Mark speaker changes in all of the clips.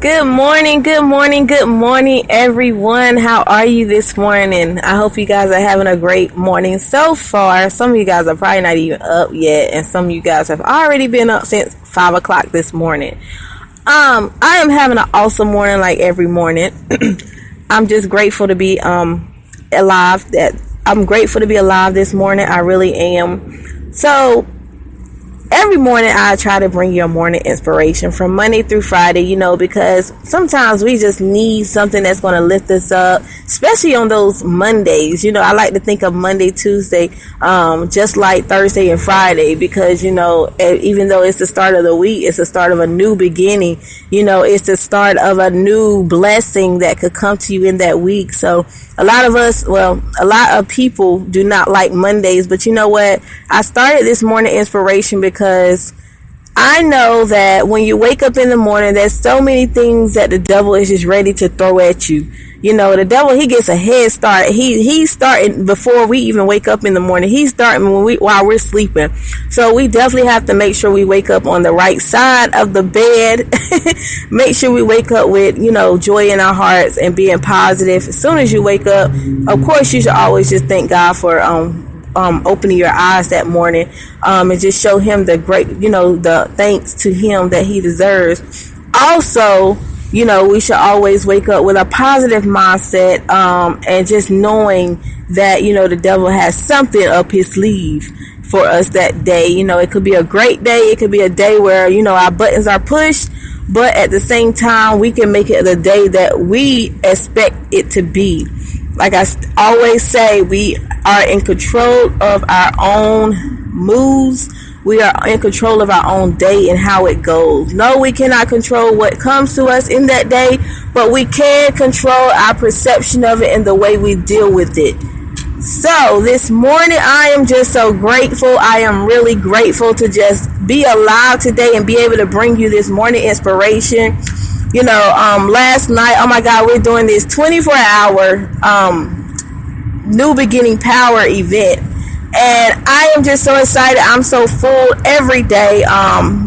Speaker 1: Good morning, good morning, good morning, everyone. How are you this morning? I hope you guys are having a great morning so far. Some of you guys are probably not even up yet, and some of you guys have already been up since 5 o'clock this morning. I am having an awesome morning like every morning. I'm just grateful to be alive. I'm grateful to be alive this morning. I really am. So every morning I try to bring you a morning inspiration from Monday through Friday, because sometimes we just need something that's going to lift us up, especially on those Mondays. I like to think of Monday, Tuesday, just like Thursday and Friday, because, even though it's the start of the week, it's the start of a new beginning. It's the start of a new blessing that could come to you in that week. So a lot of people do not like Mondays, but you know what? I started this morning inspiration because I know that when you wake up in the morning, there's so many things that the devil is just ready to throw at you. The devil, he gets a head start. He's starting before we even wake up in the morning. He's starting while we're sleeping. So we definitely have to make sure we wake up on the right side of the bed. Make sure we wake up with, joy in our hearts and being positive. As soon as you wake up, of course, you should always just thank God for opening your eyes that morning, and just show him the great, the thanks to him that he deserves. Also, we should always wake up with a positive mindset, and just knowing that, the devil has something up his sleeve for us that day. It could be a great day. It could be a day where, our buttons are pushed, but at the same time, we can make it the day that we expect it to be. Like I always say, we are in control of our own moves. We are in control of our own day and how it goes. No, we cannot control what comes to us in that day, but we can control our perception of it and the way we deal with it. So this morning, I am just so grateful. I am really grateful to just be alive today and be able to bring you this morning inspiration. Last night, oh my God, we're doing this 24-hour New Beginning Power event. And I am just so excited. I'm so full every day.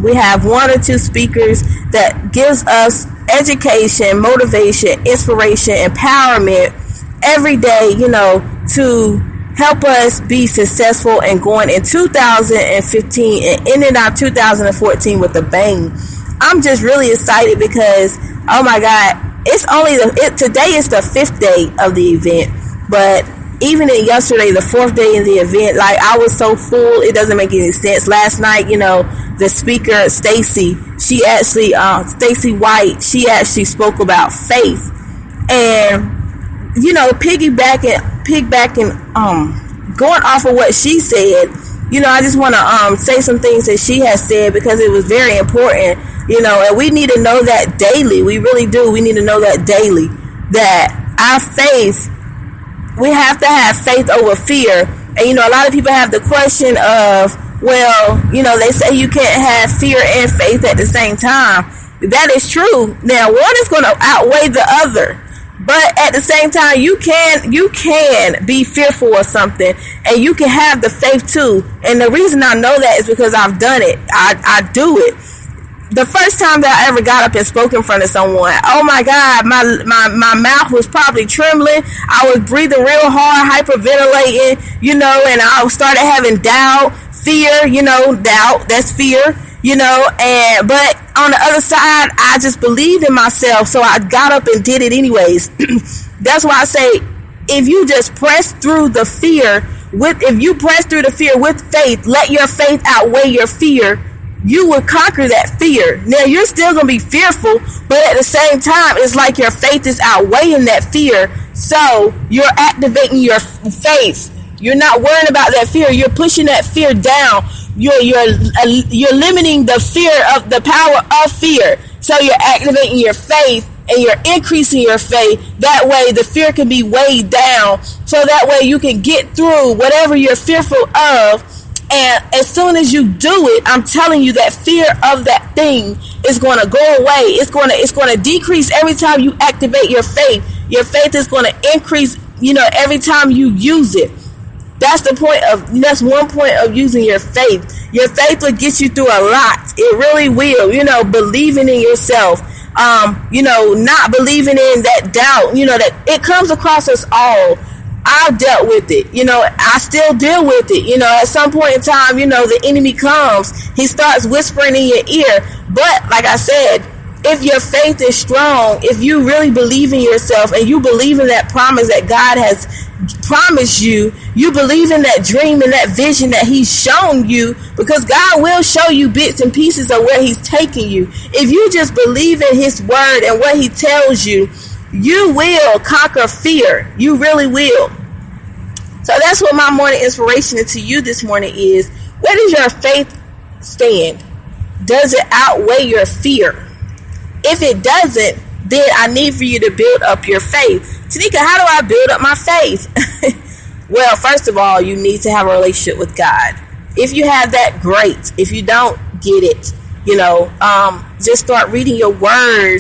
Speaker 1: We have one or two speakers that gives us education, motivation, inspiration, empowerment every day, to help us be successful and going in 2015 and ending our 2014 with a bang. I'm just really excited because, oh my God, today is the 5th day of the event, but even yesterday, the 4th day in the event, like I was so full, it doesn't make any sense. Last night, the speaker, Stacy White, she actually spoke about faith, and, piggybacking, going off of what she said, I just want to say some things that she has said because it was very important, and we need to know that daily. We really do. We need to know that daily, that our faith, we have to have faith over fear. And, a lot of people have the question of, they say you can't have fear and faith at the same time. That is true. Now, one is going to outweigh the other. But at the same time, you can be fearful of something and you can have the faith too. And the reason I know that is because I've done it. I do it. The first time that I ever got up and spoke in front of someone, oh my God, my mouth was probably trembling. I was breathing real hard, hyperventilating, and I started having doubt, fear, doubt, that's fear, but on the other side, I just believed in myself, so I got up and did it anyways. That's why I say, if you just press through the fear with faith, let your faith outweigh your fear, you will conquer that fear. Now, you're still going to be fearful, but at the same time, it's like your faith is outweighing that fear, so you're activating your faith. You're not worrying about that fear. You're pushing that fear down. You're limiting the fear of the power of fear. So you're activating your faith and you're increasing your faith. That way the fear can be weighed down. So that way you can get through whatever you're fearful of. And as soon as you do it, I'm telling you that fear of that thing is going to go away. It's going to decrease every time you activate your faith. Your faith is going to increase, every time you use it. That's one point of using your faith. Your faith will get you through a lot. It really will. Believing in yourself. not believing in that doubt, that it comes across us all. I've dealt with it. I still deal with it. At some point in time, the enemy comes. He starts whispering in your ear. But like I said, if your faith is strong, if you really believe in yourself and you believe in that promise that God has promised you, you believe in that dream and that vision that he's shown you, because God will show you bits and pieces of where he's taking you. If you just believe in his word and what he tells you, you will conquer fear. You really will. So that's what my morning inspiration to you this morning is. Where does your faith stand? Does it outweigh your fear? If it doesn't, then I need for you to build up your faith. Tanika, how do I build up my faith? Well, first of all, you need to have a relationship with God. If you have that, great. If you don't, get it. Just start reading your word.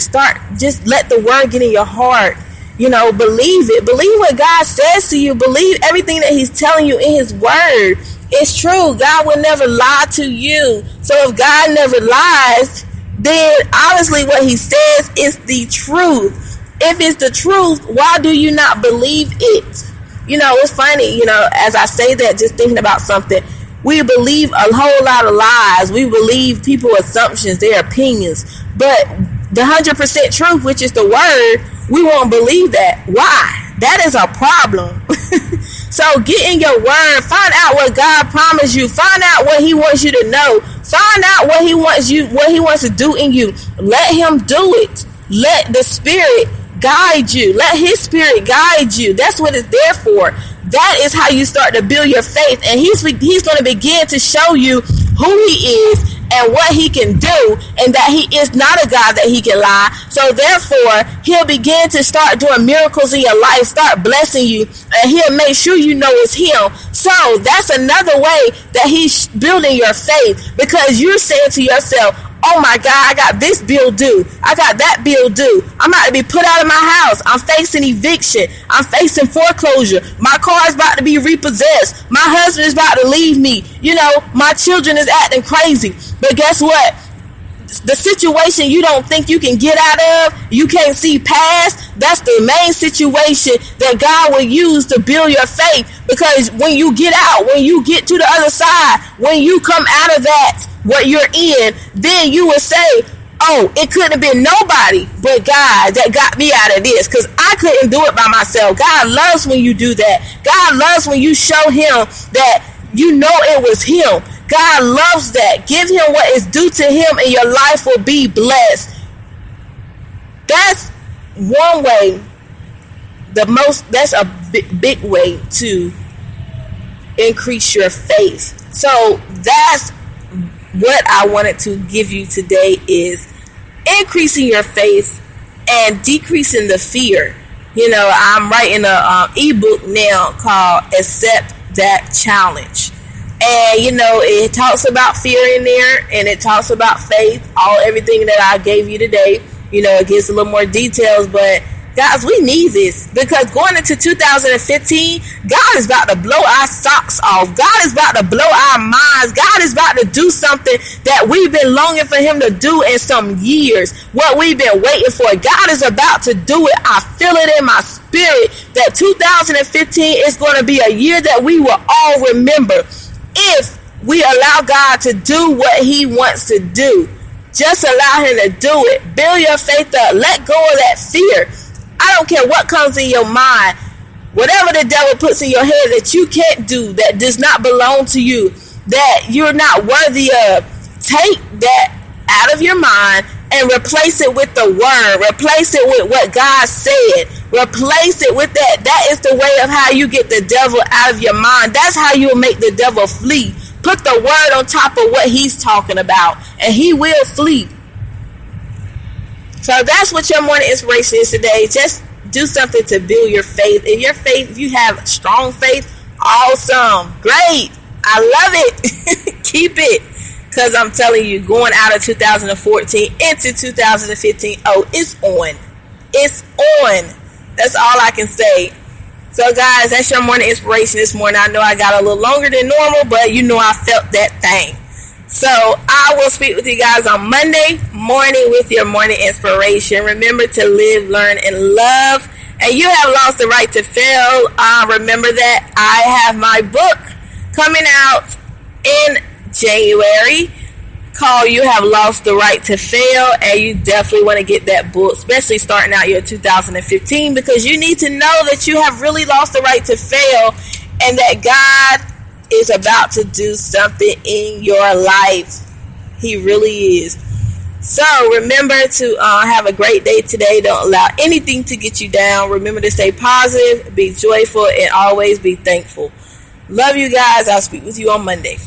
Speaker 1: Just let the word get in your heart. Believe it. Believe what God says to you. Believe everything that he's telling you in his word. It's true. God will never lie to you. So if God never lies, then obviously what he says is the truth. If it's the truth, why do you not believe it? It's funny, as I say that, just thinking about something, we believe a whole lot of lies. We believe people's assumptions, their opinions, but the 100% truth, which is the word, we won't believe that. Why? That is a problem. So get in your word. Find out what God promised you. Find out what he wants you to know. Find out what he wants to do in you. Let him do it. Let the Spirit guide you. Let his Spirit guide you. That's what it's there for. That is how you start to build your faith. And he's going to begin to show you who he is and what he can do, and that he is not a God that he can lie. So therefore, he'll begin to start doing miracles in your life, start blessing you, and he'll make sure you know it's him. So that's another way that he's building your faith, because you're saying to yourself, oh my God, I got this bill due. I got that bill due. I'm about to be put out of my house. I'm facing eviction. I'm facing foreclosure. My car is about to be repossessed. My husband is about to leave me. My children is acting crazy. But guess what? The situation you don't think you can get out of, you can't see past, that's the main situation that God will use to build your faith. Because when you get out, when you get to the other side, when you come out of that, what you're in, then you will say, oh, it couldn't have been nobody but God that got me out of this, because I couldn't do it by myself. God loves when you do that. God loves when you show him that you know it was him. God loves that. Give him what is due to him, and your life will be blessed. That's one way. That's a big way to increase your faith. So that's what I wanted to give you today, is increasing your faith and decreasing the fear. I'm writing a ebook now called Accept That Challenge. And it talks about fear in there, and it talks about faith, everything that I gave you today. It gives a little more details, but guys, we need this, because going into 2015, God is about to blow our socks off. God is about to blow our minds. God is about to do something that we've been longing for him to do in some years, what we've been waiting for. God is about to do it. I feel it in my spirit that 2015 is going to be a year that we will all remember, if we allow God to do what he wants to do. Just allow him to do it. Build your faith up. Let go of that fear. I don't care what comes in your mind. Whatever the devil puts in your head that you can't do, that does not belong to you, that you're not worthy of, take that out of your mind and replace it with the word. Replace it with what God said. Replace it with that. That is the way of how you get the devil out of your mind. That's how you'll make the devil flee. Put the word on top of what he's talking about, and he will flee. So that's what your morning inspiration is today. Just do something to build your faith. If you have strong faith, awesome, great, I love it. Keep it, because I'm telling you, going out of 2014 into 2015, it's on. It's on. That's all I can say. So guys, that's your morning inspiration this morning. I know I got a little longer than normal, but I felt that thing. So I will speak with you guys on Monday morning with your morning inspiration. Remember to live, learn, and love. And you have lost the right to fail. Remember that I have my book coming out in January called You Have Lost the Right to Fail, and you definitely want to get that book, especially starting out your 2015, because you need to know that you have really lost the right to fail and that God is about to do something in your life. He really is. So remember to have a great day today. Don't allow anything to get you down. Remember to stay positive, be joyful, and always be thankful. Love you guys. I'll speak with you on Monday.